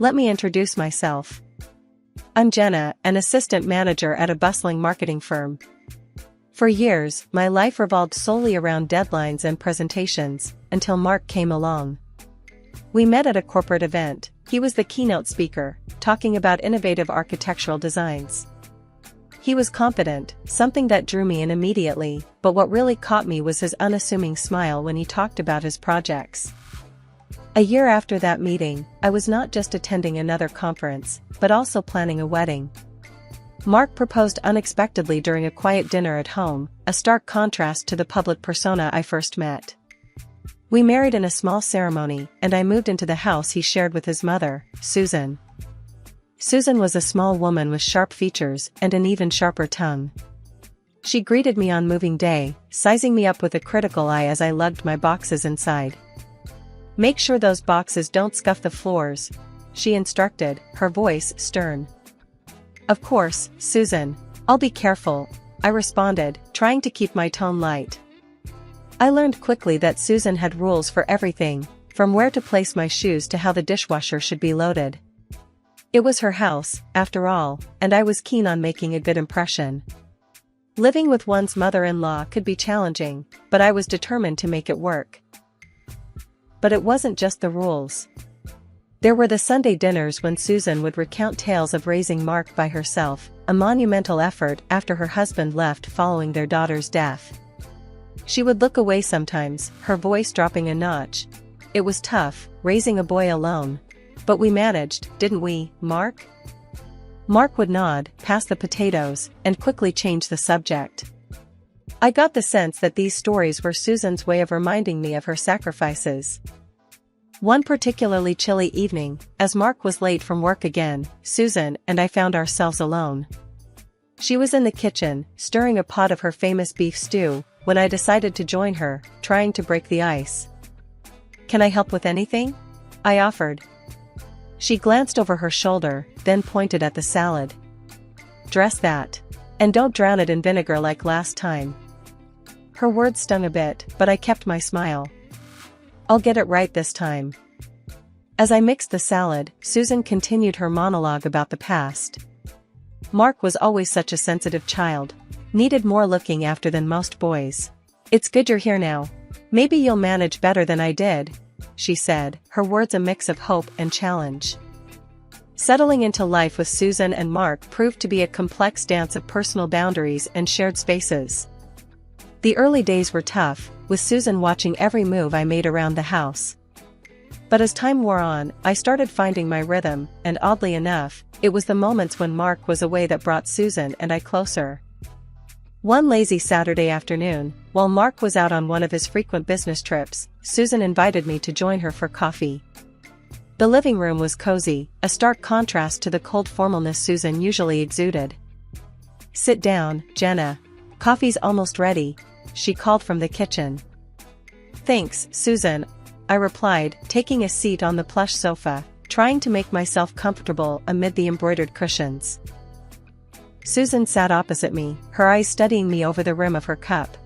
Let me introduce myself. I'm Jenna, an assistant manager at a bustling marketing firm. For years, my life revolved solely around deadlines and presentations, until Mark came along. We met at a corporate event. He was the keynote speaker, talking about innovative architectural designs. He was confident, something that drew me in immediately, but what really caught me was his unassuming smile when he talked about his projects. A year after that meeting, I was not just attending another conference, but also planning a wedding. Mark proposed unexpectedly during a quiet dinner at home, a stark contrast to the public persona I first met. We married in a small ceremony, and I moved into the house he shared with his mother, Susan. Susan was a small woman with sharp features and an even sharper tongue. She greeted me on moving day, sizing me up with a critical eye as I lugged my boxes inside. "Make sure those boxes don't scuff the floors," she instructed, her voice stern. "Of course, Susan. I'll be careful," I responded, trying to keep my tone light. I learned quickly that Susan had rules for everything, from where to place my shoes to how the dishwasher should be loaded. It was her house, after all, and I was keen on making a good impression. Living with one's mother-in-law could be challenging, but I was determined to make it work. But it wasn't just the rules. There were the Sunday dinners when Susan would recount tales of raising Mark by herself, a monumental effort after her husband left following their daughter's death. She would look away sometimes, her voice dropping a notch. It was tough, raising a boy alone. But we managed, didn't we, Mark? Mark would nod, pass the potatoes, and quickly change the subject. I got the sense that these stories were Susan's way of reminding me of her sacrifices. One particularly chilly evening, as Mark was late from work again, Susan and I found ourselves alone. She was in the kitchen, stirring a pot of her famous beef stew, when I decided to join her, trying to break the ice. "Can I help with anything?" I offered. She glanced over her shoulder, then pointed at the salad. "Dress that. And don't drown it in vinegar like last time." Her words stung a bit, but I kept my smile. "I'll get it right this time." As I mixed the salad, Susan continued her monologue about the past. "Mark was always such a sensitive child. Needed more looking after than most boys. It's good you're here now. Maybe you'll manage better than I did," she said, her words a mix of hope and challenge. Settling into life with Susan and Mark proved to be a complex dance of personal boundaries and shared spaces. The early days were tough, with Susan watching every move I made around the house. But as time wore on, I started finding my rhythm, and oddly enough, it was the moments when Mark was away that brought Susan and I closer. One lazy Saturday afternoon, while Mark was out on one of his frequent business trips, Susan invited me to join her for coffee. The living room was cozy, a stark contrast to the cold formalness Susan usually exuded. "Sit down, Jenna. Coffee's almost ready," she called from the kitchen. "Thanks, Susan," I replied, taking a seat on the plush sofa, trying to make myself comfortable amid the embroidered cushions. Susan sat opposite me, her eyes studying me over the rim of her cup.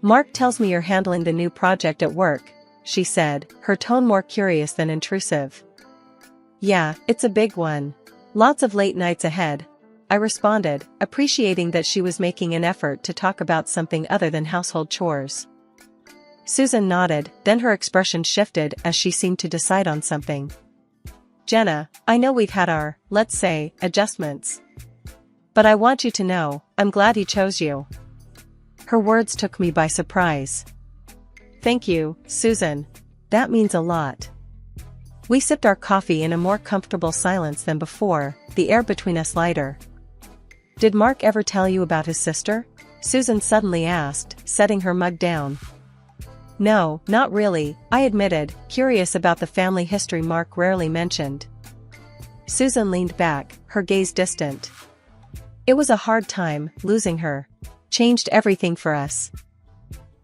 "Mark tells me you're handling the new project at work," she said, her tone more curious than intrusive. "Yeah, it's a big one. Lots of late nights ahead," I responded, appreciating that she was making an effort to talk about something other than household chores. Susan nodded, then her expression shifted as she seemed to decide on something. "Jenna, I know we've had our, let's say, adjustments. But I want you to know, I'm glad he chose you." Her words took me by surprise. "Thank you, Susan. That means a lot." We sipped our coffee in a more comfortable silence than before, the air between us lighter. "Did Mark ever tell you about his sister?" Susan suddenly asked, setting her mug down. "No, not really," I admitted, curious about the family history Mark rarely mentioned. Susan leaned back, her gaze distant. "It was a hard time, losing her. Changed everything for us."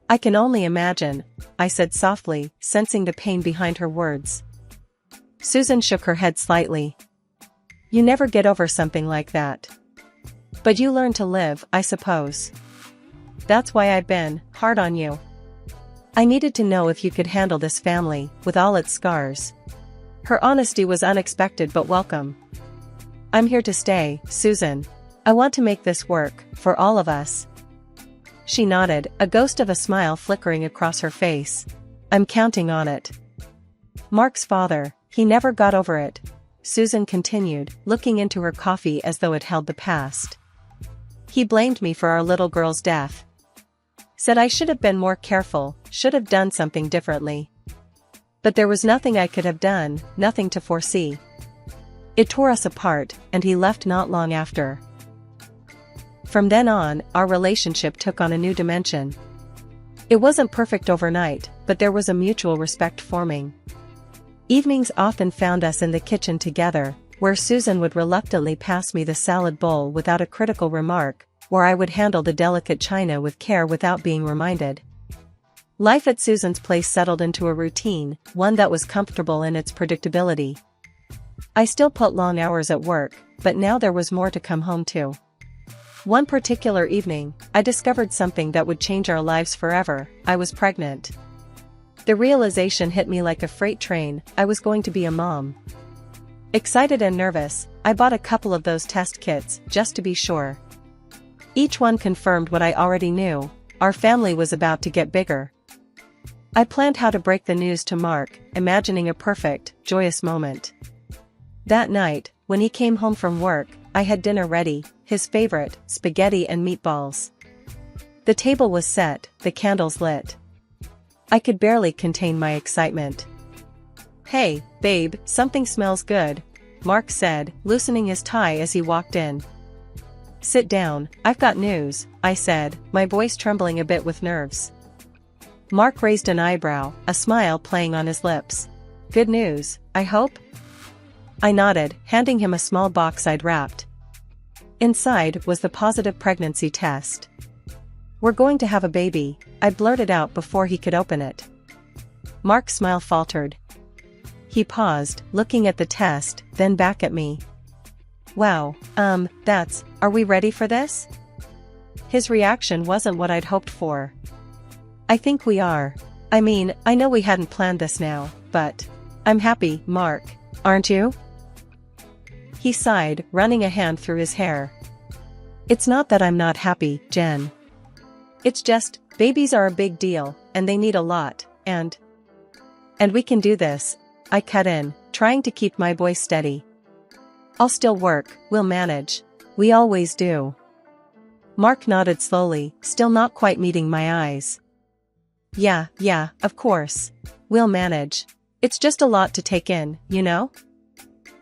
"I can only imagine," I said softly, sensing the pain behind her words. Susan shook her head slightly. "You never get over something like that. But you learn to live, I suppose. That's why I've been hard on you. I needed to know if you could handle this family, with all its scars." Her honesty was unexpected but welcome. "I'm here to stay, Susan. I want to make this work, for all of us." She nodded, a ghost of a smile flickering across her face. "I'm counting on it." "Mark's father, he never got over it," Susan continued, looking into her coffee as though it held the past. "He blamed me for our little girl's death. Said I should have been more careful, should have done something differently. But there was nothing I could have done, nothing to foresee. It tore us apart, and he left not long after." From then on, our relationship took on a new dimension. It wasn't perfect overnight, but there was a mutual respect forming. Evenings often found us in the kitchen together, where Susan would reluctantly pass me the salad bowl without a critical remark, where I would handle the delicate china with care without being reminded. Life at Susan's place settled into a routine, one that was comfortable in its predictability. I still put long hours at work, but now there was more to come home to. One particular evening, I discovered something that would change our lives forever. I was pregnant. The realization hit me like a freight train. I was going to be a mom. Excited and nervous, I bought a couple of those test kits, just to be sure. Each one confirmed what I already knew: our family was about to get bigger. I planned how to break the news to Mark, imagining a perfect, joyous moment. That night, when he came home from work, I had dinner ready, his favorite, spaghetti and meatballs. The table was set, the candles lit. I could barely contain my excitement. "Hey, babe, something smells good," Mark said, loosening his tie as he walked in. "Sit down, I've got news," I said, my voice trembling a bit with nerves. Mark raised an eyebrow, a smile playing on his lips. "Good news, I hope?" I nodded, handing him a small box I'd wrapped. Inside was the positive pregnancy test. "We're going to have a baby," I blurted out before he could open it. Mark's smile faltered. He paused, looking at the test, then back at me. "Wow, are we ready for this?" His reaction wasn't what I'd hoped for. "I think we are. I mean, I know we hadn't planned this now, but I'm happy, Mark, aren't you?" He sighed, running a hand through his hair. "It's not that I'm not happy, Jen. It's just, babies are a big deal, and they need a lot, and we can do this," I cut in, trying to keep my voice steady. "I'll still work, we'll manage. We always do." Mark nodded slowly, still not quite meeting my eyes. Yeah, of course. We'll manage. It's just a lot to take in, you know?"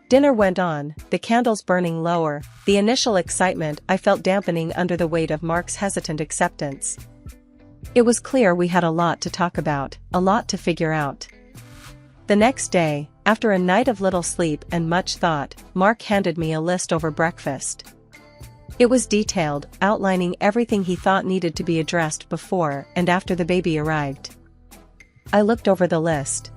Dinner went on, the candles burning lower, the initial excitement I felt dampening under the weight of Mark's hesitant acceptance. It was clear we had a lot to talk about, a lot to figure out. The next day, after a night of little sleep and much thought, Mark handed me a list over breakfast. It was detailed, outlining everything he thought needed to be addressed before and after the baby arrived. I looked over the list.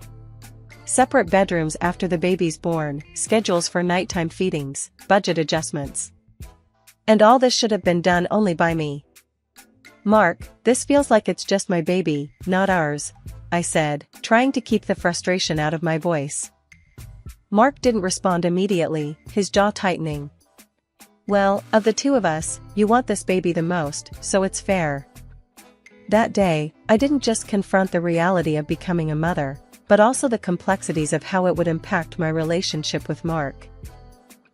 Separate bedrooms after the baby's born, schedules for nighttime feedings, budget adjustments. And all this should have been done only by me. "Mark, this feels like it's just my baby, not ours," I said, trying to keep the frustration out of my voice. Mark didn't respond immediately, his jaw tightening. "Well, of the two of us, you want this baby the most, so it's fair." That day, I didn't just confront the reality of becoming a mother, but also the complexities of how it would impact my relationship with Mark.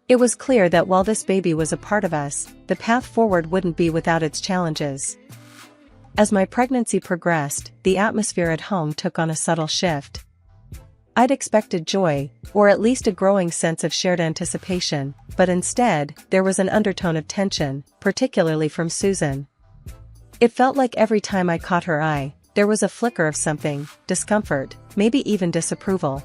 It was clear that while this baby was a part of us, the path forward wouldn't be without its challenges. As my pregnancy progressed, the atmosphere at home took on a subtle shift. I'd expected joy, or at least a growing sense of shared anticipation, but instead, there was an undertone of tension, particularly from Susan. It felt like every time I caught her eye, there was a flicker of something, discomfort, maybe even disapproval.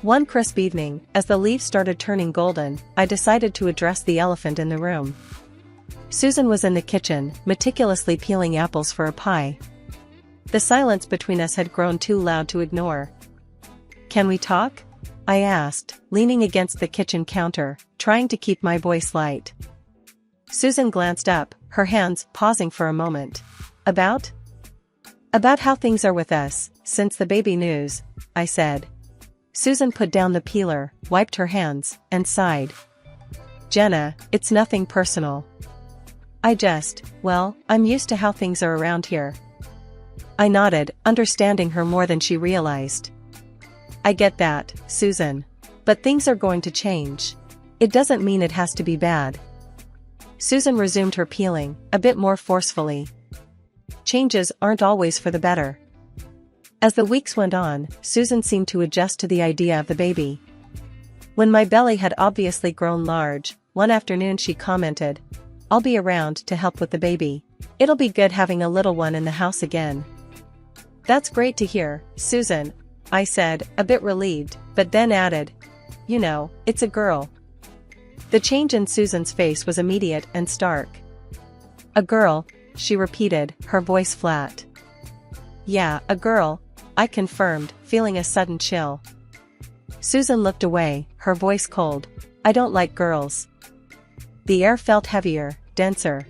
One crisp evening, as the leaves started turning golden, I decided to address the elephant in the room. Susan was in the kitchen, meticulously peeling apples for a pie. The silence between us had grown too loud to ignore. "Can we talk?" I asked, leaning against the kitchen counter, trying to keep my voice light. Susan glanced up, her hands pausing for a moment. About how things are with us, since the baby news," I said. Susan put down the peeler, wiped her hands, and sighed. Jenna, it's nothing personal. I'm used to how things are around here. I nodded, understanding her more than she realized. I get that, Susan. But things are going to change. It doesn't mean it has to be bad. Susan resumed her peeling, a bit more forcefully. Changes aren't always for the better. As the weeks went on, Susan seemed to adjust to the idea of the baby. When my belly had obviously grown large, one afternoon she commented, "I'll be around to help with the baby. It'll be good having a little one in the house again." "That's great to hear, Susan," I said, a bit relieved, but then added, "You know, it's a girl." The change in Susan's face was immediate and stark. "A girl," she repeated, her voice flat. "Yeah, a girl," I confirmed, feeling a sudden chill. Susan looked away, her voice cold. "I don't like girls." The air felt heavier, denser.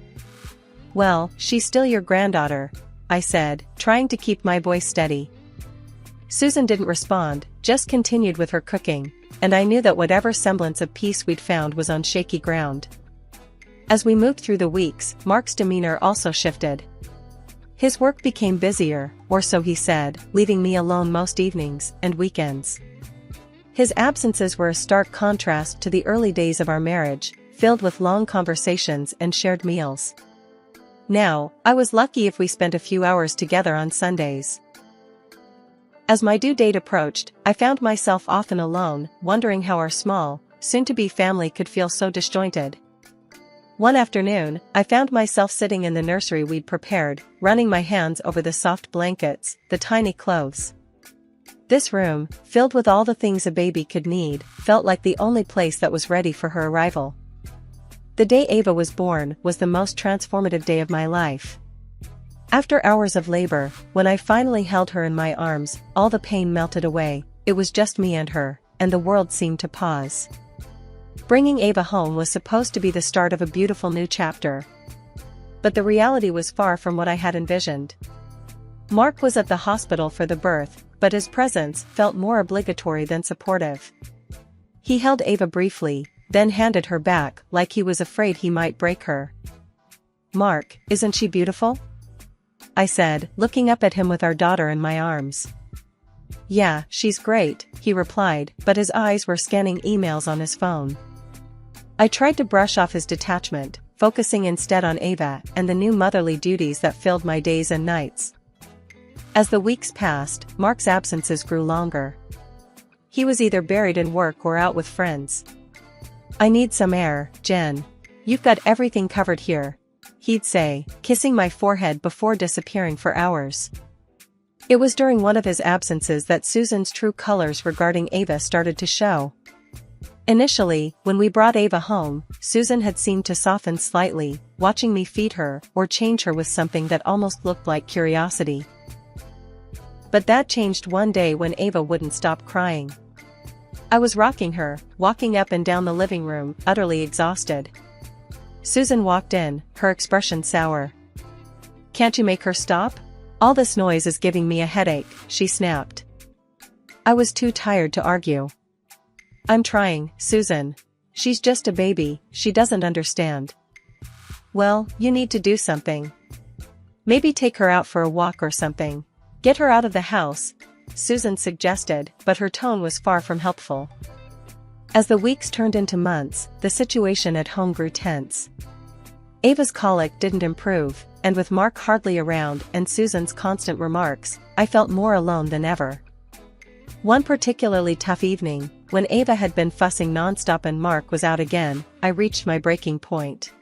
"Well, she's still your granddaughter," I said, trying to keep my voice steady. Susan didn't respond, just continued with her cooking, and I knew that whatever semblance of peace we'd found was on shaky ground. As we moved through the weeks, Mark's demeanor also shifted. His work became busier, or so he said, leaving me alone most evenings and weekends. His absences were a stark contrast to the early days of our marriage, filled with long conversations and shared meals. Now, I was lucky if we spent a few hours together on Sundays. As my due date approached, I found myself often alone, wondering how our small, soon-to-be family could feel so disjointed. One afternoon, I found myself sitting in the nursery we'd prepared, running my hands over the soft blankets, the tiny clothes. This room, filled with all the things a baby could need, felt like the only place that was ready for her arrival. The day Ava was born was the most transformative day of my life. After hours of labor, when I finally held her in my arms, all the pain melted away. It was just me and her, and the world seemed to pause. Bringing Ava home was supposed to be the start of a beautiful new chapter. But the reality was far from what I had envisioned. Mark was at the hospital for the birth, but his presence felt more obligatory than supportive. He held Ava briefly, then handed her back like he was afraid he might break her. "Mark, isn't she beautiful?" I said, looking up at him with our daughter in my arms. "Yeah, she's great," he replied, but his eyes were scanning emails on his phone. I tried to brush off his detachment, focusing instead on Ava and the new motherly duties that filled my days and nights. As the weeks passed, Mark's absences grew longer. He was either buried in work or out with friends. "I need some air, Jen. You've got everything covered here," he'd say, kissing my forehead before disappearing for hours. It was during one of his absences that Susan's true colors regarding Ava started to show. Initially, when we brought Ava home, Susan had seemed to soften slightly, watching me feed her or change her with something that almost looked like curiosity. But that changed one day when Ava wouldn't stop crying. I was rocking her, walking up and down the living room, utterly exhausted. Susan walked in, her expression sour. "Can't you make her stop? All this noise is giving me a headache," she snapped. I was too tired to argue. "I'm trying, Susan. She's just a baby, she doesn't understand." "Well, you need to do something. Maybe take her out for a walk or something. Get her out of the house," Susan suggested, but her tone was far from helpful. As the weeks turned into months, the situation at home grew tense. Ava's colic didn't improve, and with Mark hardly around and Susan's constant remarks, I felt more alone than ever. One particularly tough evening, when Ava had been fussing nonstop and Mark was out again, I reached my breaking point.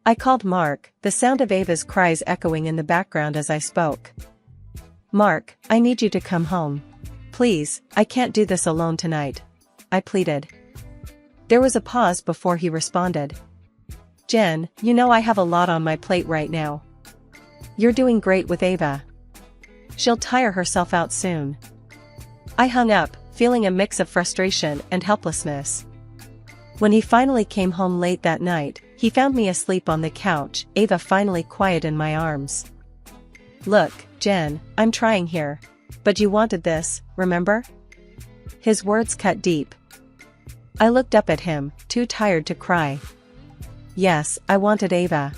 I called Mark, the sound of Ava's cries echoing in the background as I spoke. "Mark, I need you to come home. Please, I can't do this alone tonight," I pleaded. There was a pause before he responded. "Jen, you know I have a lot on my plate right now. You're doing great with Ava. She'll tire herself out soon." I hung up, feeling a mix of frustration and helplessness. When he finally came home late that night, he found me asleep on the couch, Ava finally quiet in my arms. "Look, Jen, I'm trying here. But you wanted this, remember?" His words cut deep. I looked up at him, too tired to cry. Yes, I wanted Ava.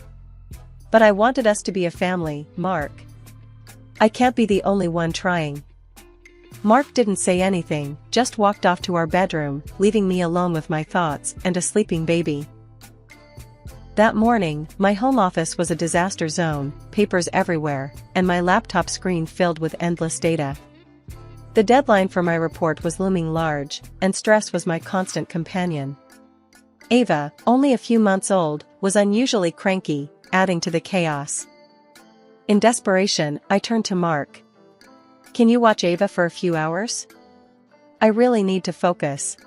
But I wanted us to be a family, Mark. I can't be the only one trying. Mark didn't say anything, just walked off to our bedroom, leaving me alone with my thoughts and a sleeping baby. That morning, my home office was a disaster zone, papers everywhere, and my laptop screen filled with endless data. The deadline for my report was looming large, and stress was my constant companion. Ava, only a few months old, was unusually cranky, adding to the chaos. In desperation, I turned to Mark. Can you watch Ava for a few hours? I really need to focus.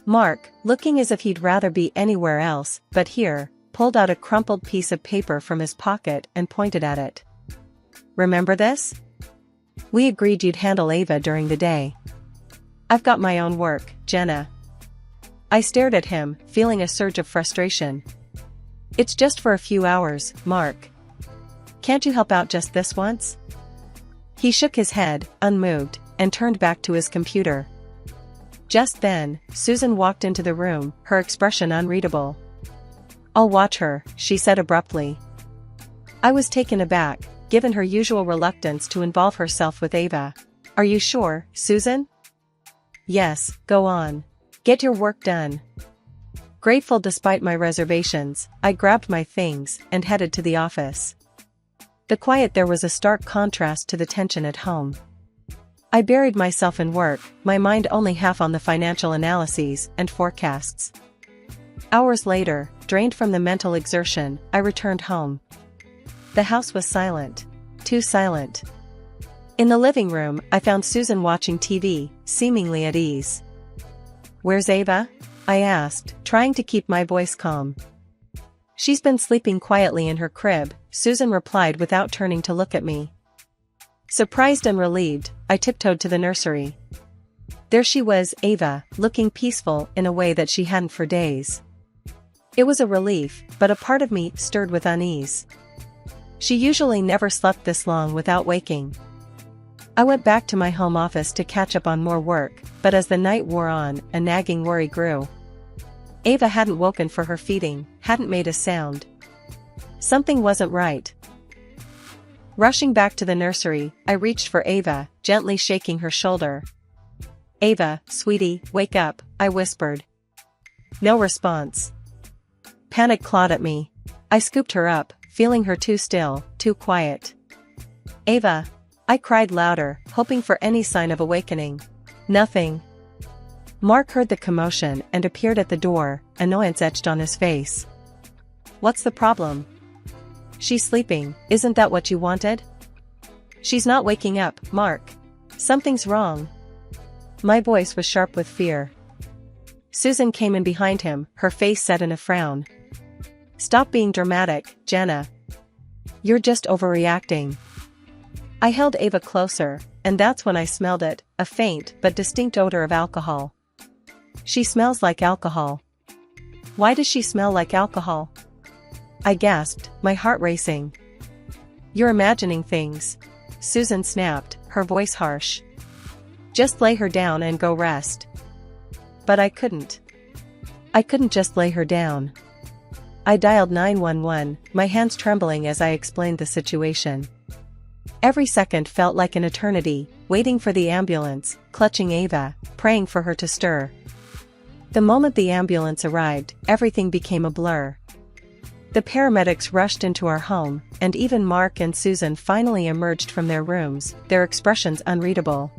Mark, looking as if he'd rather be anywhere else but here, pulled out a crumpled piece of paper from his pocket and pointed at it. Remember this? We agreed you'd handle Ava during the day. I've got my own work, Jenna. I stared at him, feeling a surge of frustration. It's just for a few hours, Mark. Can't you help out just this once? He shook his head, unmoved, and turned back to his computer. Just then, Susan walked into the room, her expression unreadable. I'll watch her, she said abruptly. I was taken aback, given her usual reluctance to involve herself with Ava. Are you sure, Susan? Yes, go on. Get your work done. Grateful despite my reservations, I grabbed my things and headed to the office. The quiet there was a stark contrast to the tension at home. I buried myself in work, my mind only half on the financial analyses and forecasts. Hours later, drained from the mental exertion, I returned home. The house was silent. Too silent. In the living room, I found Susan watching TV, seemingly at ease. Where's Ava? I asked, trying to keep my voice calm. She's been sleeping quietly in her crib, Susan replied without turning to look at me. Surprised and relieved, I tiptoed to the nursery. There she was, Ava, looking peaceful in a way that she hadn't for days. It was a relief, but a part of me stirred with unease. She usually never slept this long without waking. I went back to my home office to catch up on more work, but as the night wore on, a nagging worry grew. Ava hadn't woken for her feeding, hadn't made a sound. Something wasn't right. Rushing back to the nursery, I reached for Ava, gently shaking her shoulder. Ava, sweetie, wake up, I whispered. No response. Panic clawed at me. I scooped her up, feeling her too still, too quiet. Ava! I cried louder, hoping for any sign of awakening. Nothing. Mark heard the commotion and appeared at the door, annoyance etched on his face. What's the problem? She's sleeping, isn't that what you wanted? She's not waking up, Mark. Something's wrong. My voice was sharp with fear. Susan came in behind him, her face set in a frown. Stop being dramatic, Jenna. You're just overreacting. I held Ava closer, and that's when I smelled it, a faint but distinct odor of alcohol. She smells like alcohol. Why does she smell like alcohol? I gasped, my heart racing. You're imagining things. Susan snapped, her voice harsh. Just lay her down and go rest. But I couldn't. I couldn't just lay her down. I dialed 911, my hands trembling as I explained the situation. Every second felt like an eternity, waiting for the ambulance, clutching Ava, praying for her to stir. The moment the ambulance arrived, everything became a blur. The paramedics rushed into our home, and even Mark and Susan finally emerged from their rooms, their expressions unreadable.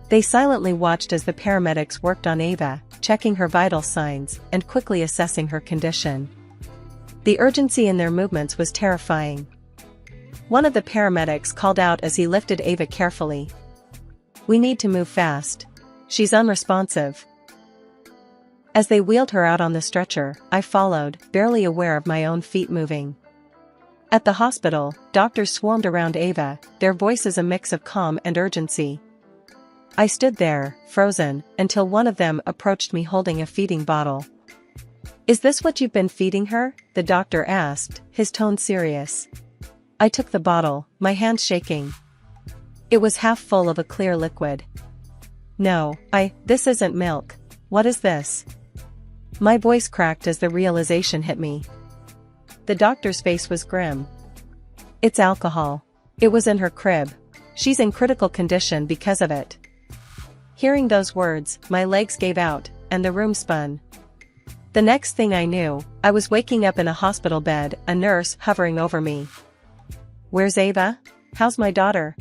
They silently watched as the paramedics worked on Ava, checking her vital signs and quickly assessing her condition. The urgency in their movements was terrifying. One of the paramedics called out as he lifted Ava carefully. We need to move fast. She's unresponsive. As they wheeled her out on the stretcher, I followed, barely aware of my own feet moving. At the hospital, doctors swarmed around Ava, their voices a mix of calm and urgency. I stood there, frozen, until one of them approached me holding a feeding bottle. Is this what you've been feeding her? The doctor asked, his tone serious. I took the bottle, my hands shaking. It was half full of a clear liquid. No, this isn't milk. What is this? My voice cracked as the realization hit me. The doctor's face was grim. It's alcohol. It was in her crib. She's in critical condition because of it. Hearing those words, my legs gave out, and the room spun. The next thing I knew, I was waking up in a hospital bed, a nurse hovering over me. Where's Ava? How's my daughter?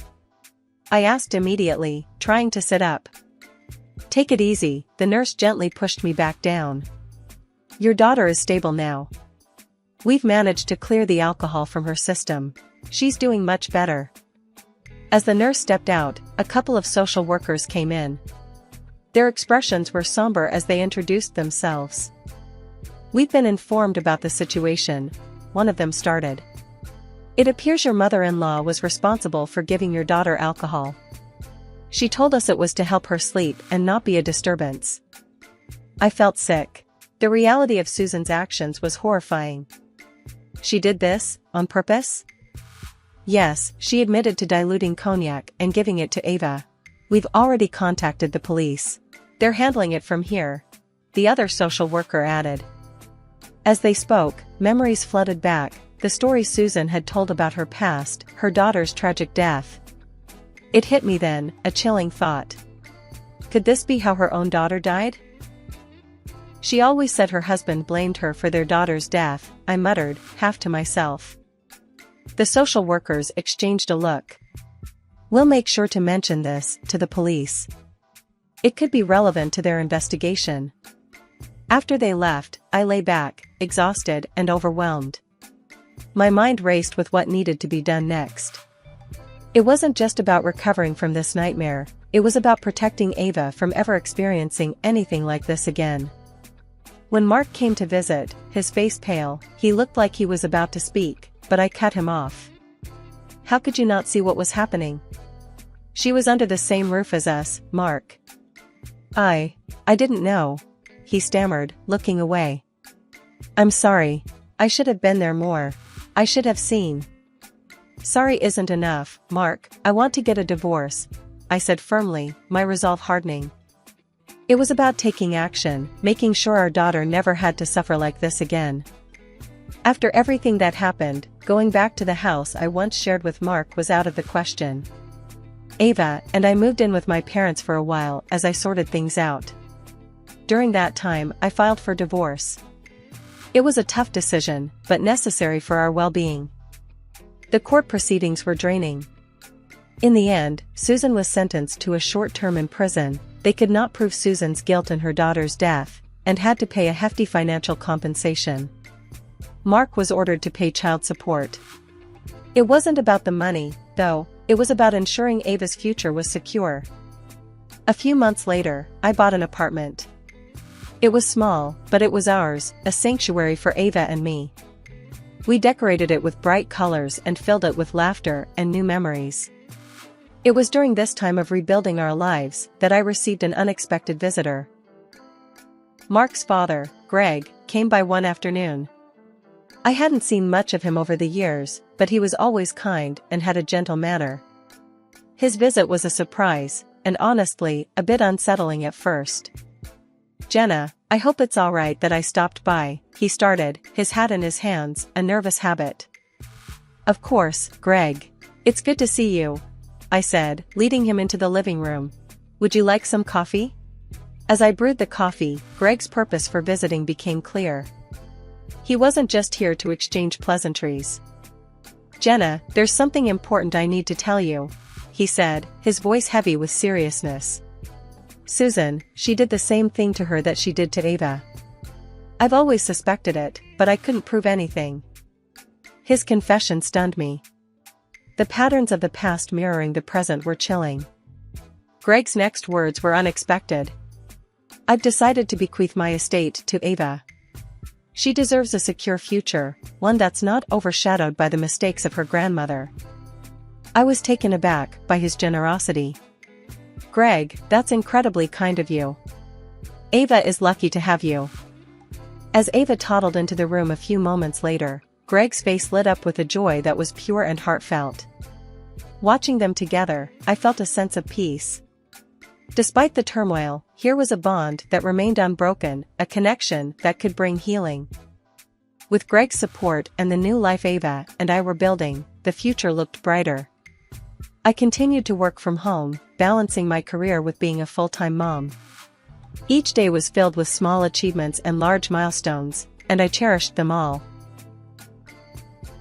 I asked immediately, trying to sit up. Take it easy, the nurse gently pushed me back down. Your daughter is stable now. We've managed to clear the alcohol from her system. She's doing much better. As the nurse stepped out, a couple of social workers came in. Their expressions were somber as they introduced themselves. We've been informed about the situation, one of them started. It appears your mother-in-law was responsible for giving your daughter alcohol. She told us it was to help her sleep and not be a disturbance. I felt sick. The reality of Susan's actions was horrifying. She did this, on purpose? Yes, she admitted to diluting cognac and giving it to Ava. We've already contacted the police. They're handling it from here, the other social worker added. As they spoke, memories flooded back, the story Susan had told about her past, her daughter's tragic death. It hit me then, a chilling thought. Could this be how her own daughter died? She always said her husband blamed her for their daughter's death, I muttered, half to myself. The social workers exchanged a look. We'll make sure to mention this to the police. It could be relevant to their investigation. After they left, I lay back, exhausted and overwhelmed. My mind raced with what needed to be done next. It wasn't just about recovering from this nightmare, it was about protecting Ava from ever experiencing anything like this again. When Mark came to visit, his face pale, he looked like he was about to speak, but I cut him off. How could you not see what was happening? She was under the same roof as us, Mark. I didn't know, he stammered, looking away. I'm sorry. I should have been there more. I should have seen. Sorry isn't enough, Mark, I want to get a divorce, I said firmly, my resolve hardening. It was about taking action, making sure our daughter never had to suffer like this again. After everything that happened, going back to the house I once shared with Mark was out of the question. Ava and I moved in with my parents for a while as I sorted things out. During that time, I filed for divorce. It was a tough decision, but necessary for our well-being. The court proceedings were draining. In the end, Susan was sentenced to a short term in prison. They could not prove Susan's guilt in her daughter's death, and had to pay a hefty financial compensation. Mark was ordered to pay child support. It wasn't about the money, though, it was about ensuring Ava's future was secure. A few months later, I bought an apartment. It was small, but it was ours, a sanctuary for Ava and me. We decorated it with bright colors and filled it with laughter and new memories. It was during this time of rebuilding our lives that I received an unexpected visitor. Mark's father, Greg, came by one afternoon. I hadn't seen much of him over the years, but he was always kind and had a gentle manner. His visit was a surprise, and honestly, a bit unsettling at first. Jenna, I hope it's alright that I stopped by, he started, his hat in his hands, a nervous habit. Of course, Greg. It's good to see you, I said, leading him into the living room. Would you like some coffee? As I brewed the coffee, Greg's purpose for visiting became clear. He wasn't just here to exchange pleasantries. Jenna, there's something important I need to tell you, he said, his voice heavy with seriousness. Susan, she did the same thing to her that she did to Ava. I've always suspected it, but I couldn't prove anything. His confession stunned me. The patterns of the past mirroring the present were chilling. Greg's next words were unexpected. I've decided to bequeath my estate to Ava. She deserves a secure future, one that's not overshadowed by the mistakes of her grandmother. I was taken aback by his generosity. Greg, that's incredibly kind of you. Ava is lucky to have you. As Ava toddled into the room a few moments later, Greg's face lit up with a joy that was pure and heartfelt. Watching them together, I felt a sense of peace. Despite the turmoil, here was a bond that remained unbroken, a connection that could bring healing. With Greg's support and the new life Ava and I were building, the future looked brighter. I continued to work from home, balancing my career with being a full-time mom. Each day was filled with small achievements and large milestones, and I cherished them all.